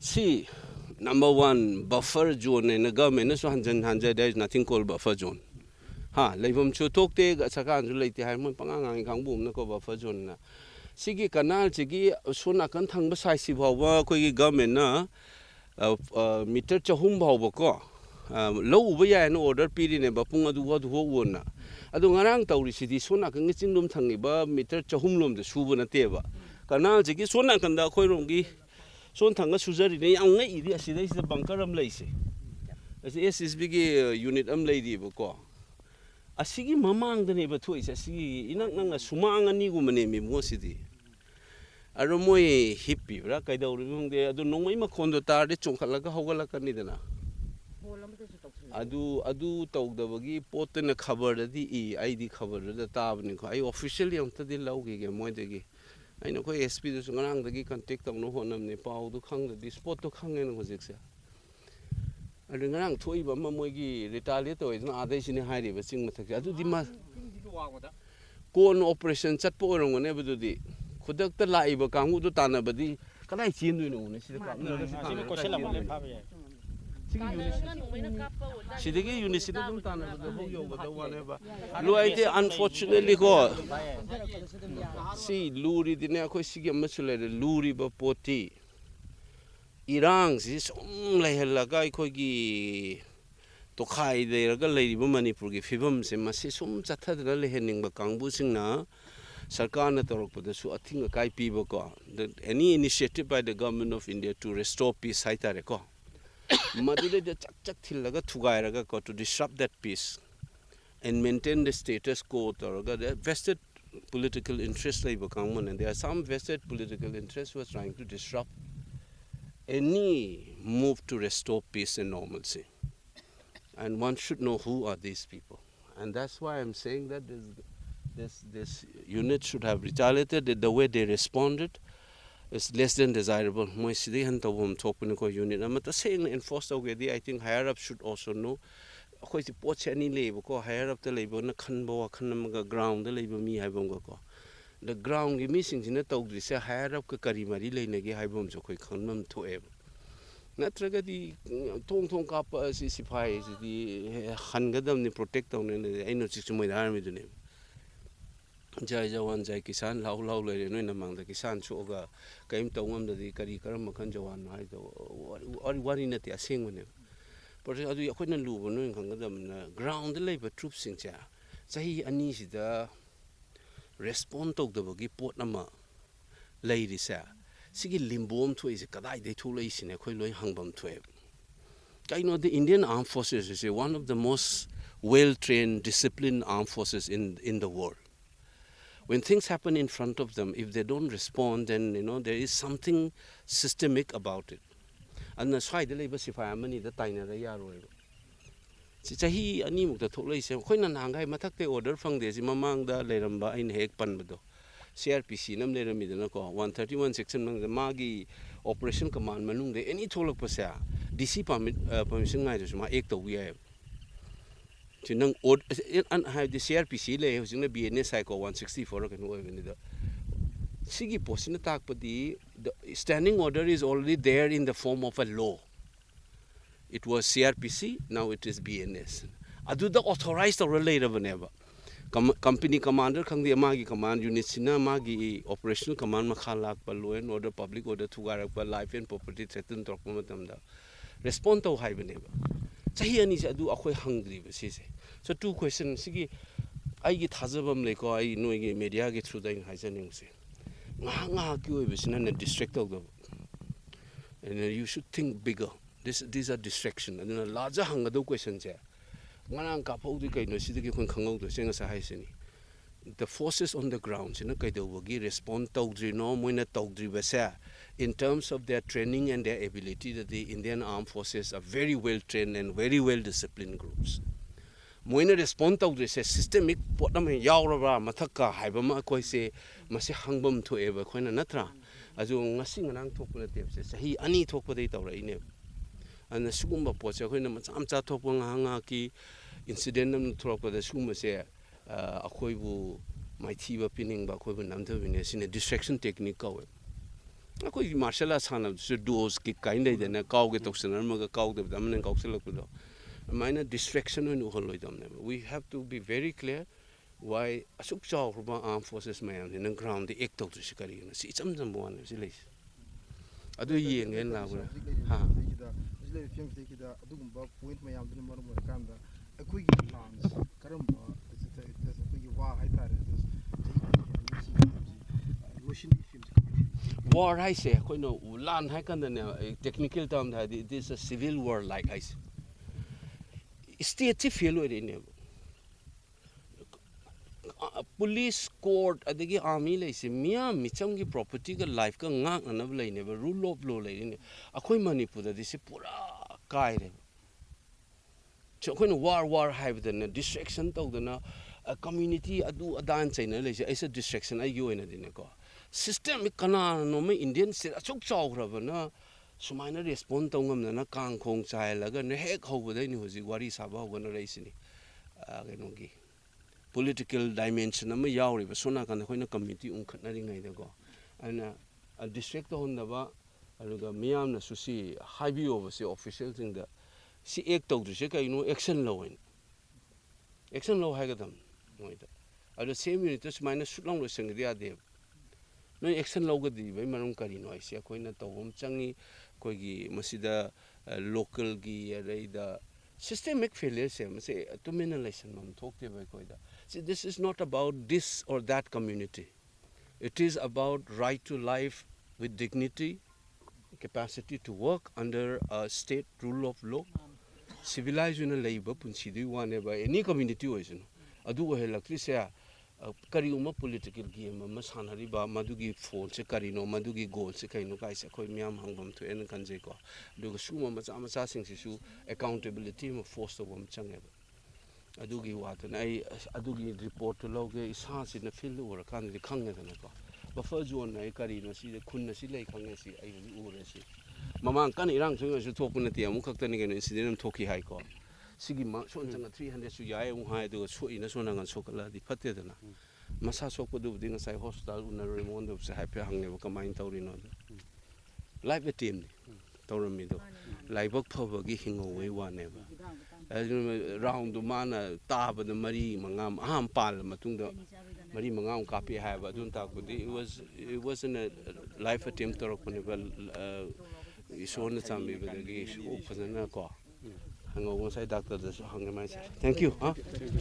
See, number one, buffer zone in the government, so there is nothing called buffer zone. Ha, levom chutok te sakan zulay ti hay mo pangangang kang boom na ko buffer zone na. Sige kanal sige suna kan thang ba sai si bawa ko gi government na meter chahum bawa ko. Low ba ya no order piri ne ba pung adu wadu ho wona. Adu ngarang tawri si di suna kan ngicindum thangi ba meter chahum lom de subu na te ba. Kanal sige suna kan da khoi rom gi son thanga sujari ne yang ngai iri asidai se bunker am leise. Ase SSB gi unit am lei di ba ko. Asigi mamang dane ba thoi sa sigi inak nang sumang ani gu mane mi mo sidi aro moi hippi bra kai daw ri de adu nongmei ma khondo tar de chongkhala ga hogala kan ni dana adu tau da bagi pot na khabar di e id khabar da tab ni ko ai officially am ta di lau ge moi de gi ai no ko SP du ngang da gi contact tam no honam ne pau du khang da di spot to khang ne ko jek sa adu ngang thoi ba ma moi gi retaliate to na adai sini hairi ba ching mathak adu di ma kon operation chat po rong ne bu di khudak ta lai ba kangu du ta na ba di kadai chin du no ne si ka na si ko sela ma le pha ba ya si de gi university dum ta na ba ho yo ba da wa ne ba lo ai te unfortunately ko si luri di ne ko si ge ma su le luri ba poti Irang si som lai hella ga khoi gi to khai de ga Leiriba Manipur gi fibam se ma si som chatha da le hening ba kangbu sing na sarkar na torok pa da su athing kai pi ba ko any initiative by the government of India to restore peace hai ta re ko madu de chak chak thil ga thugai ra ga ko to disrupt that peace and maintain the status quo tor ga vested political interest lai ba kangmun and there are some vested political interests who are trying to disrupt any move to restore peace and normalcy. And one should know who are these people. And that's why I'm saying that this unit should have retaliated. The way they responded is less than desirable. Moi sidai han tawum thokpuni ko unit amata saying enforced away. I think higher up should also know. Khoi si pot se ani lebo ko higher up the lebo na khanba wa khanamaga ground the lebo mi haibam ko. The ground gi missing in the talk this higher up kari mari lene gi haibom jo koi khanmam thoe natraga di tong kap si sipai di hangadam ni protect on ne ai no chi moi dar mi dune jai jawan jai kisan lau le no na mang da kisan chu ga kaim tawam da di kari karam makhan jawan hai do wari na ti aseng ne por adu yakoi na lu no hangadam na ground le ba troops sing cha sahi ani si da respond to the bagi pot nama lady sa sigi limbom to is kadai de thulai sine khoi loi hangbam thwe kai no the Indian armed forces is one of the most well trained disciplined armed forces in the world. When things happen in front of them, if they don't respond, then there is something systemic about it. And that's why the labor sifai mani the taina ra yaro Chahi ani mukta tholai se khoi na nangai mathak te order phang de ji mamang da leramba in hek pan bado CRPC nam le rami dana ko 131 section nang ma gi operation command manung de any tholak pa sa DC permission ngai de ma ek to wi ai chinang an ha de CRPC le hujing na BNS ko 164 kan oi ni da sigi posin tak pa di the standing order is already there in the form of a law. It was CRPC, now it is BNS. Adu the authorized or related whenever. Company commander kang di magi command unit sina magi operational command makhalak pa law and order public order thugarak pa life and property threaten tok matam da. Respond to hai whenever. Chahi ani sa adu akhoi hungry ba si se. So two questions sigi ai gi thajabam le ko ai noi gi media gi through da hai janing se. Nga ki oi bisina na district of the. And you should think bigger. These are distractions. And a larger hangado questions here. The forces on the ground, respond to in terms of their training and their ability. That the Indian armed forces are very well trained and very well disciplined groups. Moina respond to this systemic potnam yauraba mathaka haibama koi se masi hangbam to ever koina natra. Azu ngasing nang thokuna tepse sahi ani thokpa dei tawra ine. And the Sugumba Pocha, when I'm talking hanga ki incident of Tropa, the Suma say, a koibu, my tiva pinning, but koibu namta in a distraction technique. ꯑꯩꯈꯣꯏꯒꯤ martial art ꯁꯥꯟꯅꯕꯗꯨꯁꯨ ꯗꯣꯁꯀꯤ ꯀꯥꯏꯅ ꯂꯩꯗꯅ ꯀꯥꯎꯒꯦ ꯇꯧꯁꯟꯅꯔꯝꯃꯒ ꯀꯥꯎꯗꯕꯗ ꯑꯃꯅ ꯀꯥꯎꯁꯜꯂꯛꯄꯗꯣ ꯑꯗꯨꯃꯥꯏꯅ distraction ꯑꯣꯏꯅ ꯎꯍꯜꯂꯣꯏꯗꯕꯅꯦꯕ we help to be very clear ꯋꯥꯏ ꯑꯁꯨꯛ ꯆꯥꯎꯈ꯭ꯔꯕ ꯑꯥꯔꯝ ꯐꯣꯔꯁꯦꯁ ꯃꯌꯥꯝꯁꯤꯅ ꯒ꯭ꯔꯥꯎꯟꯗ ꯑꯦꯛ ꯇꯧꯗ꯭ꯔꯤꯁꯤ ꯀꯔꯤꯒꯤꯅꯣ ꯁꯤ ꯏꯆꯝ ꯆꯝꯕ ꯋꯥꯅꯦꯕ ꯁꯤ ꯂꯩꯁꯦ ꯑꯗꯨ ꯌꯦꯡꯒꯦꯅ ꯂꯥꯛꯄ꯭ꯔꯥ ꯐꯤꯂꯝꯁꯤꯗꯩꯁꯤꯗ ꯑꯗꯨꯒꯨꯝꯕ ꯄꯣꯏꯟꯠ ꯃꯌꯥꯝꯗꯨꯅ ꯃꯔꯝ ꯑꯣꯏꯔꯀꯥꯟꯗ ꯑꯩꯈꯣꯏꯒꯤ ꯂꯥꯟꯁꯤ ꯀꯔꯝꯕ ꯑꯩꯈꯣꯏꯒꯤ ꯋꯥ ꯍꯥꯏꯇꯥꯔꯦ ꯂꯣꯏꯁꯤꯟꯒꯤ ꯐꯤꯂꯝꯁꯤ ꯋꯥꯔ ꯍꯥꯏꯁꯦ ꯑꯩꯈꯣꯏꯅ ꯂꯥꯟ ꯍꯥꯏ ꯀꯥꯟꯗꯅꯦ ꯇꯦꯛꯅꯤꯀꯦꯜ ꯇꯥꯔꯝꯗ ꯍꯥꯏꯗꯤ ꯏꯠ ꯏꯁ ꯑ ꯁꯤꯚꯤꯜ ꯋꯥꯔ ꯂꯥꯏꯛ ꯍꯥꯏꯁꯦ ꯁ꯭ꯇꯦꯠꯁꯤ ꯐꯦꯜ ꯑꯣꯏꯔꯛꯏꯅꯦꯕ ꯄꯨꯂꯤꯁ ꯀꯣꯔꯠ ꯑꯗꯒꯤ ꯑꯥꯔꯃꯤ ꯂꯩꯁꯦ ꯃꯤꯌꯥꯝ ꯃꯤꯆꯝꯒꯤ ꯄ꯭ꯔꯣꯄꯔꯇꯤꯒ ꯂꯥꯏꯐꯀ ꯉꯥꯛꯅꯅꯕ ꯂꯩꯅꯦꯕ ꯔꯨꯜ ꯑꯣꯐ ꯂꯣ ꯂꯩꯔꯤꯅꯦ ꯑꯩꯈꯣꯏ ꯃꯅꯤꯄꯨꯔꯗꯗꯤ ꯁꯤ ꯄꯨꯔꯥ ꯀꯥꯏꯔꯦꯕ ꯑꯩꯈꯣꯏꯅ ꯋꯥꯔ ꯍꯥꯏꯕꯗꯅ ꯗꯤꯁꯇ꯭ꯔꯦꯛꯁꯟ ꯇꯧꯗꯅ ꯀꯝꯃ꯭ꯌꯨꯅꯤꯇꯤ ꯑꯗꯨ ꯑꯗꯥꯅ ꯆꯩꯅ ꯂꯩꯁꯦ ꯑꯩꯁꯦ ꯗꯤꯁꯇ꯭ꯔꯦꯛꯁꯟ ꯑꯩꯒꯤ ꯑꯣꯏꯅꯗꯤꯅꯦꯀꯣ ꯁꯤꯁꯇꯦꯝ ꯀꯅꯥꯅꯣꯃ ꯏꯟꯗꯤꯌꯟ ꯁ꯭ꯇꯦꯠ ꯑꯁꯨꯛ ꯆꯥꯎꯈ꯭ꯔꯕꯅ ꯁꯨꯃꯥꯏꯅ ꯔꯦꯁꯄꯣꯟ ꯇꯧ ꯉꯝꯗꯅ ꯀꯥꯡꯈꯣꯡ ꯆꯥꯏꯍꯜꯂꯒ ꯍꯦꯛ ꯍꯧꯕꯗꯩꯅꯤ ꯍꯧꯖꯤꯛ ꯋꯥꯔꯤ ꯁꯥꯕ ꯍꯧꯒꯠꯅꯔꯛꯏꯁꯤꯅꯤ ꯀꯩꯅꯣꯒꯤ ꯄꯣꯂꯤꯇꯤꯀꯦꯜ ꯗꯥꯏꯃꯦꯟꯁꯟ ꯑꯃ ꯌꯥꯎꯔꯤꯕ ꯁꯣꯝ ꯅꯥꯀꯟꯗ ꯑꯩꯈꯣꯏꯅ ꯀꯝꯃ꯭ꯌꯨꯅꯤꯇꯤ ꯎꯟꯈꯠꯅꯔꯤꯉꯩꯗꯀꯣ ꯑꯗꯨꯅ ꯗꯤꯁꯇ꯭ꯔꯦꯛ ꯇꯧꯍꯟꯗꯕ ꯑꯗꯨꯒ ꯃꯤꯌꯥꯝꯅꯁꯨ ꯁꯤ ꯍꯥꯏꯕꯤꯌꯣꯕ ꯁꯤ ꯑꯣꯐꯤꯁꯦꯜꯁꯤꯡꯗ ꯁꯤ ꯑꯦꯛ ꯇꯧꯗ꯭ꯔꯤꯁꯦ ꯀꯩꯅꯣ ꯑꯦꯛꯁꯟ ꯂꯧꯋꯦꯅ ꯑꯦꯛꯁꯟ ꯂꯧ ꯍꯥꯏꯒꯗꯕꯅꯤ ꯃꯣꯏꯗ ꯑꯗꯣ ꯁꯦꯝ ꯌꯨꯅꯤꯠꯇ ꯁꯨꯃꯥꯏꯅ ꯁꯨꯠꯂꯥꯎ ꯂꯣꯏꯁꯤꯟꯒꯗꯤ ꯌꯥꯗꯦꯕ ꯅꯣꯏ ꯑꯦꯛꯁꯟ ꯂꯧꯒꯗ꯭ꯔꯤꯕꯩ ꯃꯔꯝ ꯀꯔꯤꯅꯣ ꯍꯥꯏꯁꯦ ꯑꯩꯈꯣꯏꯅ ꯇꯧꯕ ꯑꯃ ꯆꯪꯉꯤ ꯑꯩꯈꯣꯏꯒꯤ ꯃꯁꯤꯗ ꯂꯣꯀꯦꯜꯒꯤ ꯑꯗꯩꯗ ꯁꯤꯁꯇꯦꯃꯤꯛ ꯐꯦꯂꯤꯌꯔꯁꯦ ꯃꯁꯤ ꯇꯨꯃꯤꯟꯅ ꯂꯩꯁꯟꯐꯝ ꯊꯣꯛꯇꯦꯕ ꯑꯩꯈꯣꯏꯗ this is not about this or that community it is about right to life with dignity capacity to work under a state rule of law civilized ꯑꯣꯏꯅ ꯂꯩꯕ ꯄꯨꯟꯁꯤꯗꯨꯒꯤ ꯋꯥꯅꯦꯕ ꯑꯦꯅꯤ ꯀꯝꯃ꯭ꯌꯨꯅꯤꯇꯤ ꯑꯣꯏꯁꯅꯨ ꯑꯗꯨ ꯑꯣꯏꯍꯜꯂꯛꯇ꯭ꯔꯤꯁꯦ ꯀꯔꯤꯒꯨꯝꯕ ꯄꯣꯂꯤꯇꯤꯀꯦꯜ ꯒꯦꯝ ꯑꯃ ꯁꯥꯟꯅꯔꯤꯕ ꯃꯗꯨꯒꯤ ꯐꯣꯜꯁꯦ ꯀꯔꯤꯅꯣ ꯃꯗꯨꯒꯤ ꯒꯣꯜꯁꯦ ꯀꯩꯅꯣ ꯀꯥꯏꯁꯦ ꯑꯩꯈꯣꯏ ꯃꯤꯌꯥꯝ ꯍꯪꯐꯝ ꯊꯣꯛꯑꯦꯅ ꯈꯟꯖꯩꯀꯣ ꯑꯗꯨꯒ ꯁꯤꯒꯨꯝꯕ ꯃꯆꯥ ꯃꯆꯥꯁꯤꯡꯁꯤꯁꯨ ꯑꯦꯀꯥꯎꯟꯇꯦꯕꯤꯂꯤꯇꯤ ꯑꯃ ꯐꯣꯔꯁ ꯇꯧꯕ ꯑꯃ ꯆꯪꯉꯦꯕ ꯑꯗꯨꯒꯤ ꯋꯥꯗꯨꯅ ꯑꯩ ꯑꯗꯨꯒꯤ ꯔꯤꯄꯣꯔꯠꯇꯨ ꯂꯧꯒꯦ ꯏꯁꯥꯁꯤꯅ ꯐꯤꯜꯗ ꯎꯔꯀꯥꯟꯗꯗꯤ ꯈꯪꯉꯦꯗꯅꯀꯣ ꯕꯐꯔ ꯖꯣꯟ ꯍꯥꯏ ꯀꯔꯤꯅꯣ ꯁꯤꯗ ꯈꯨꯟ ꯑꯁꯤ ꯂꯩ ꯈꯪꯉꯦ ꯁꯤ ꯑꯩ ꯍꯧꯖꯤꯛ ꯎꯔꯦ ꯁꯤ ꯃꯃꯥꯡ ꯀꯟꯅ ꯏꯔꯥꯡ ꯊꯣꯛꯏꯉꯩꯁꯨ ꯊꯣꯛꯄ ꯅꯠꯇꯦ ꯑꯃꯨꯛ ꯈꯛꯇꯅꯤ ꯀꯩꯅꯣ ꯏꯟꯁꯤꯗꯦꯟ ꯑꯃ ꯊꯣꯛꯈꯤ ꯍꯥꯏꯀꯣ ꯁꯤꯒꯤ ꯁꯣꯟ ꯆꯪꯉ 300ꯁꯨ ꯌꯥꯏ ꯑꯃꯨꯛ ꯍꯥꯏ ꯑꯗꯨꯒ ꯁꯣꯛꯏꯅ ꯁꯣꯟ ꯅꯥꯀꯟ ꯁꯣꯛꯀꯠꯂꯛꯑꯗꯤ ꯐꯠꯇꯦꯗꯅ ꯃꯁꯥ ꯁꯣꯛꯄꯗꯨꯕꯨꯗꯤ ꯉꯁꯥꯏ ꯍꯣꯁꯄꯤꯇꯥꯜ ꯎꯅꯔꯨꯔꯦ ꯃꯉꯣꯟꯗꯕꯨꯁꯨ ꯍꯥꯏꯐꯦꯠ ꯍꯪꯉꯦꯕ ꯀꯃꯥꯏꯅ ꯇꯧꯔꯤꯅꯣꯗ ꯂꯥꯏꯐ ꯑꯦꯇꯦꯝꯅꯤ ꯇꯧꯔꯝꯃꯤꯗꯣ ꯂꯥꯏꯕꯛ ꯐꯕꯒꯤ ꯍꯤꯡꯍꯧꯕꯒꯤ ꯋꯥꯅꯦꯕ ꯔꯥꯎꯟꯗꯣ ꯃꯥꯅ ꯇꯥꯕꯗ 4-5 ꯑꯍꯥꯟꯕ ꯄꯥꯜꯂ ꯃꯇꯨꯡꯗ 4-5 ꯀꯥꯞꯄꯤ ꯍꯥꯏꯕ ꯑꯗꯨꯅ ꯇꯥꯛꯄꯗꯤ ꯏꯠ ꯋꯥꯖꯟ ꯂꯥꯏꯐ ꯑꯦꯇꯦꯝ ꯇꯧꯔꯛꯄꯅꯦꯕ ꯏꯁꯣꯔꯅ ꯆꯥꯟꯕꯤꯕꯗꯒꯤ ꯐꯖꯅ ꯀꯣ ꯍꯪꯍꯧꯕ ꯉꯁꯥꯏ ꯗꯥꯛꯇꯔꯗꯁꯨ ꯍꯪꯉꯦ ꯃꯥꯏꯁꯦ ꯊꯦꯡꯛ ꯌꯨ